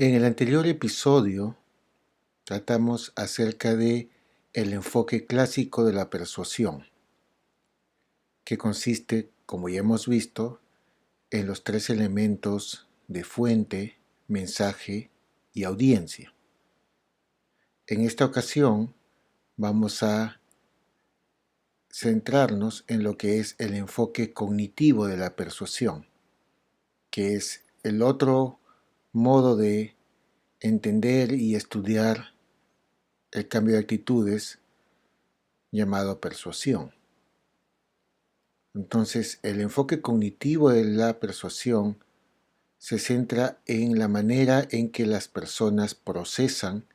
En el anterior episodio tratamos acerca de el enfoque clásico de la persuasión, que consiste, como ya hemos visto, en los tres elementos de fuente, mensaje y audiencia. En esta ocasión vamos a centrarnos en lo que es el enfoque cognitivo de la persuasión, que es el otro modo de entender y estudiar el cambio de actitudes llamado persuasión. Entonces, el enfoque cognitivo de la persuasión se centra en la manera en que las personas procesan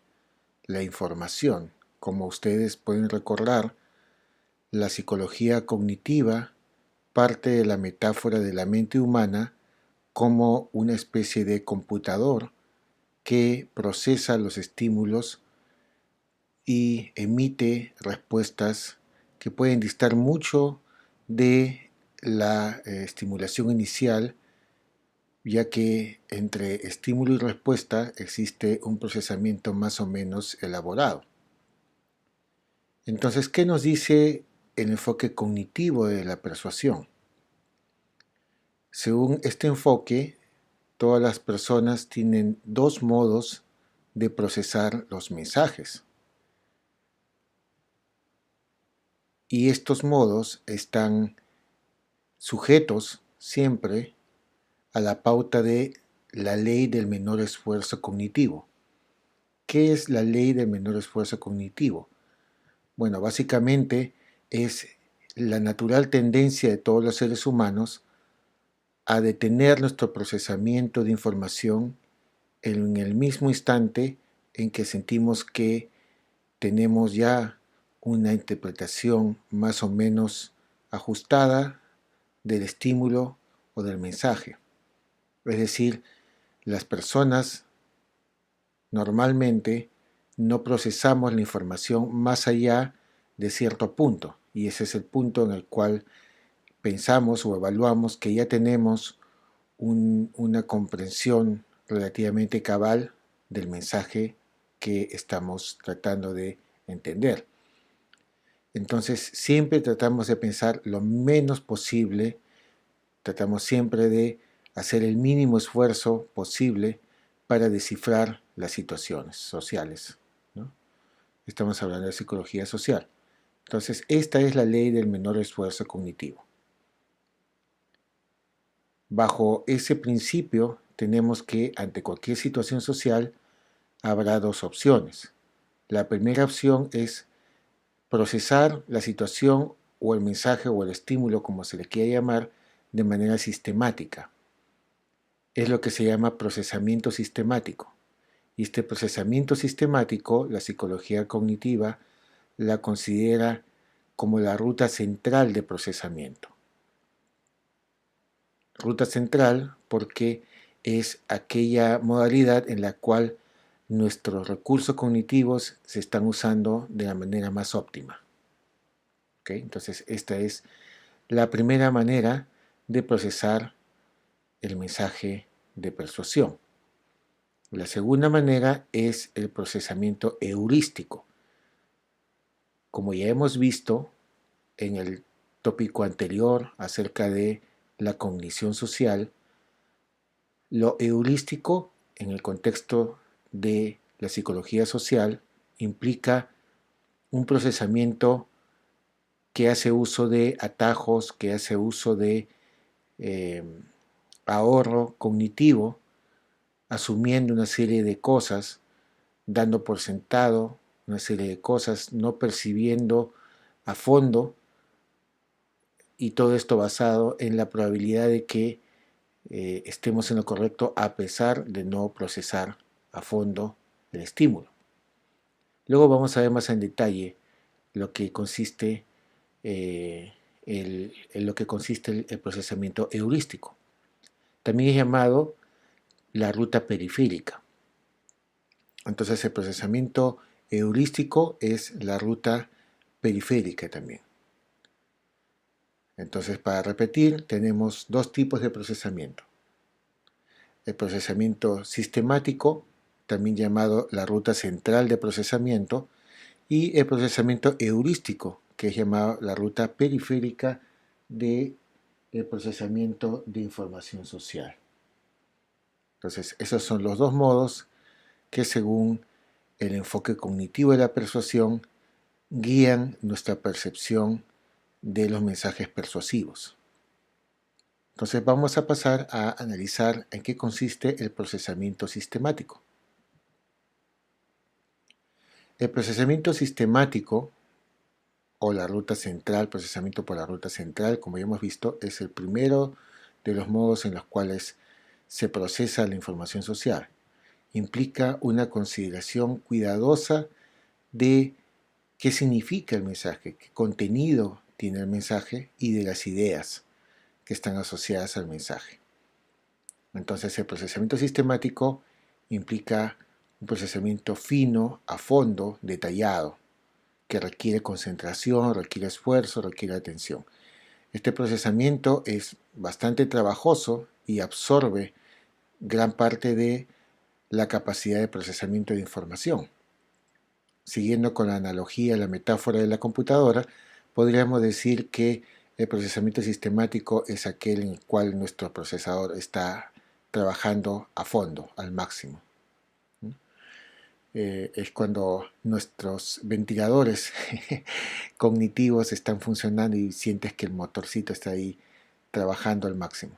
la información. Como ustedes pueden recordar, la psicología cognitiva parte de la metáfora de la mente humana como una especie de computador que procesa los estímulos y emite respuestas que pueden distar mucho de la estimulación inicial, ya que entre estímulo y respuesta existe un procesamiento más o menos elaborado. Entonces, ¿qué nos dice el enfoque cognitivo de la persuasión? Según este enfoque, todas las personas tienen dos modos de procesar los mensajes. Y estos modos están sujetos siempre a la pauta de la ley del menor esfuerzo cognitivo. ¿Qué es la ley del menor esfuerzo cognitivo? Bueno, básicamente es la natural tendencia de todos los seres humanos a detener nuestro procesamiento de información en el mismo instante en que sentimos que tenemos ya una interpretación más o menos ajustada del estímulo o del mensaje. Es decir, las personas normalmente no procesamos la información más allá de cierto punto, y ese es el punto en el cual pensamos o evaluamos que ya tenemos una comprensión relativamente cabal del mensaje que estamos tratando de entender. Entonces, siempre tratamos de pensar lo menos posible, tratamos siempre de hacer el mínimo esfuerzo posible para descifrar las situaciones sociales, ¿no? Estamos hablando de psicología social. Entonces, esta es la ley del menor esfuerzo cognitivo. Bajo ese principio, tenemos que ante cualquier situación social habrá dos opciones. La primera opción es procesar la situación o el mensaje o el estímulo, como se le quiera llamar, de manera sistemática. Es lo que se llama procesamiento sistemático. Y este procesamiento sistemático, la psicología cognitiva la considera como la ruta central de procesamiento. Ruta central porque es aquella modalidad en la cual nuestros recursos cognitivos se están usando de la manera más óptima. ¿Okay? Entonces, esta es la primera manera de procesar el mensaje de persuasión. La segunda manera es el procesamiento heurístico. Como ya hemos visto en el tópico anterior acerca de la cognición social, lo heurístico en el contexto de la psicología social implica un procesamiento que hace uso de atajos, que hace uso de ahorro cognitivo, asumiendo una serie de cosas, dando por sentado una serie de cosas, no percibiendo a fondo, y todo esto basado en la probabilidad de que estemos en lo correcto a pesar de no procesar a fondo el estímulo. Luego vamos a ver más en detalle lo que consiste el procesamiento heurístico. También es llamado la ruta periférica. Entonces el procesamiento heurístico es la ruta periférica también. Entonces, para repetir, tenemos dos tipos de procesamiento. El procesamiento sistemático, también llamado la ruta central de procesamiento, y el procesamiento heurístico, que es llamado la ruta periférica de procesamiento de información social. Entonces, esos son los dos modos que, según el enfoque cognitivo de la persuasión, guían nuestra percepción de los mensajes persuasivos. Entonces vamos a pasar a analizar en qué consiste el procesamiento sistemático. El procesamiento sistemático, o la ruta central, procesamiento por la ruta central, como ya hemos visto, es el primero de los modos en los cuales se procesa la información social. Implica una consideración cuidadosa de qué significa el mensaje, qué contenido tiene el mensaje y de las ideas que están asociadas al mensaje. Entonces el procesamiento sistemático implica un procesamiento fino, a fondo, detallado, que requiere concentración, requiere esfuerzo, requiere atención. Este procesamiento es bastante trabajoso y absorbe gran parte de la capacidad de procesamiento de información. Siguiendo con la analogía, la metáfora de la computadora, podríamos decir que el procesamiento sistemático es aquel en el cual nuestro procesador está trabajando a fondo, al máximo. Es cuando nuestros ventiladores cognitivos están funcionando y sientes que el motorcito está ahí trabajando al máximo.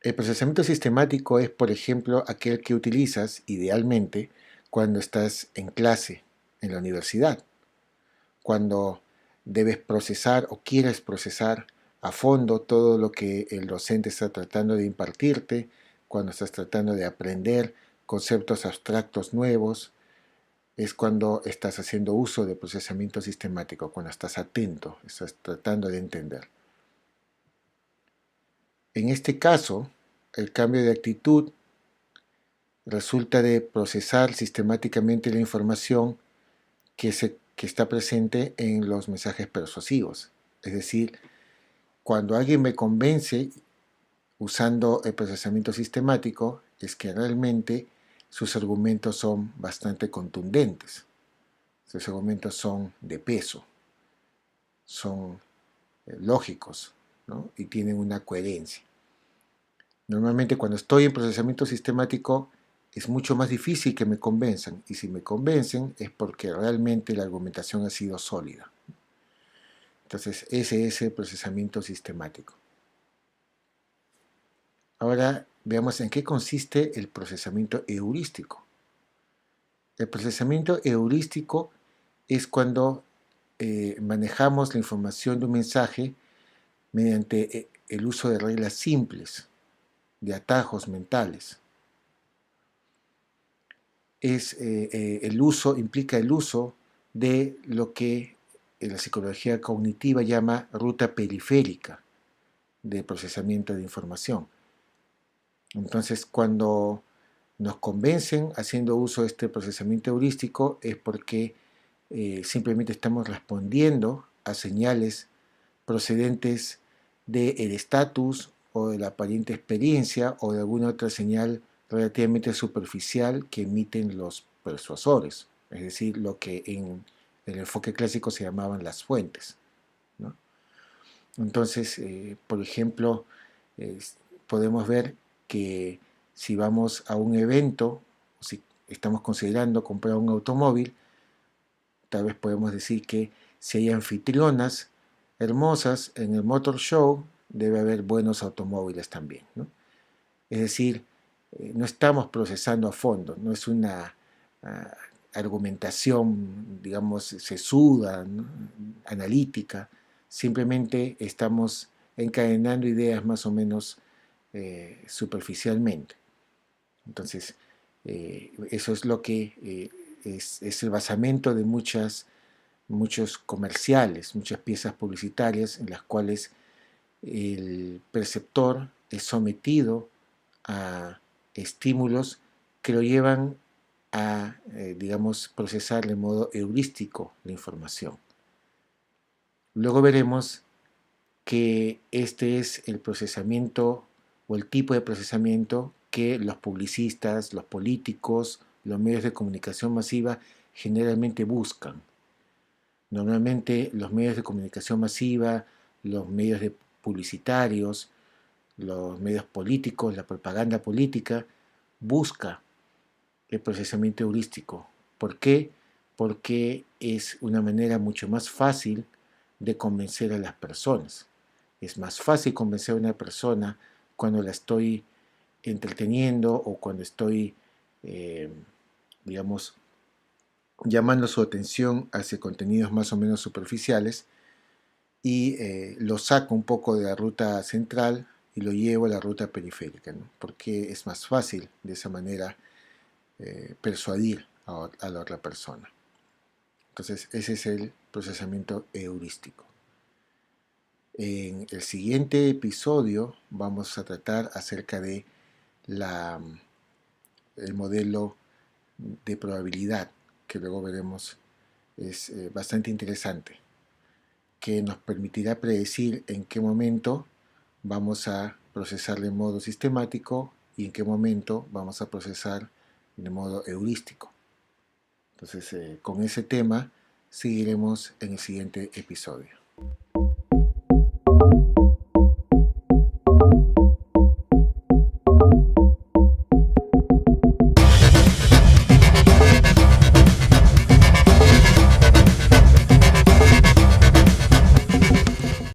El procesamiento sistemático es, por ejemplo, aquel que utilizas idealmente cuando estás en clase en la universidad, cuando debes procesar o quieres procesar a fondo todo lo que el docente está tratando de impartirte, cuando estás tratando de aprender conceptos abstractos nuevos, es cuando estás haciendo uso de procesamiento sistemático, cuando estás atento, estás tratando de entender. En este caso, el cambio de actitud resulta de procesar sistemáticamente la información que está presente en los mensajes persuasivos. Es decir, cuando alguien me convence usando el procesamiento sistemático, es que realmente sus argumentos son bastante contundentes. Sus argumentos son de peso, son lógicos, ¿no? Y tienen una coherencia. Normalmente cuando estoy en procesamiento sistemático es mucho más difícil que me convenzan, y si me convencen es porque realmente la argumentación ha sido sólida. Entonces ese es el procesamiento sistemático. Ahora veamos en qué consiste el procesamiento heurístico. El procesamiento heurístico es cuando manejamos la información de un mensaje mediante el uso de reglas simples, de atajos mentales. Implica el uso de lo que la psicología cognitiva llama ruta periférica de procesamiento de información. Entonces, cuando nos convencen haciendo uso de este procesamiento heurístico es porque simplemente estamos respondiendo a señales procedentes del estatus o de la aparente experiencia o de alguna otra señal relativamente superficial que emiten los persuasores, es decir, lo que en el enfoque clásico se llamaban las fuentes, ¿no? Entonces, por ejemplo, podemos ver que si vamos a un evento, o si estamos considerando comprar un automóvil, tal vez podemos decir que si hay anfitrionas hermosas en el Motor Show, debe haber buenos automóviles también, ¿no? Es decir, no estamos procesando a fondo, no es una argumentación, digamos, sesuda, ¿no? Analítica, simplemente estamos encadenando ideas más o menos superficialmente. Entonces, eso es lo que es el basamento de muchos comerciales, muchas piezas publicitarias en las cuales el perceptor es sometido a estímulos que lo llevan a, digamos, procesar de modo heurístico la información. Luego veremos que este es el procesamiento o el tipo de procesamiento que los publicistas, los políticos, los medios de comunicación masiva generalmente buscan. Normalmente los medios de comunicación masiva, los medios publicitarios, los medios políticos, la propaganda política, busca el procesamiento heurístico. ¿Por qué? Porque es una manera mucho más fácil de convencer a las personas. Es más fácil convencer a una persona cuando la estoy entreteniendo o cuando estoy, digamos, llamando su atención hacia contenidos más o menos superficiales y lo saco un poco de la ruta central y lo llevo a la ruta periférica, ¿no? Porque es más fácil de esa manera persuadir a la otra persona. Entonces ese es el procesamiento heurístico. En el siguiente episodio vamos a tratar acerca de el modelo de probabilidad, que luego veremos es bastante interesante, que nos permitirá predecir en qué momento vamos a procesar de modo sistemático y en qué momento vamos a procesar de modo heurístico. Entonces, con ese tema seguiremos en el siguiente episodio.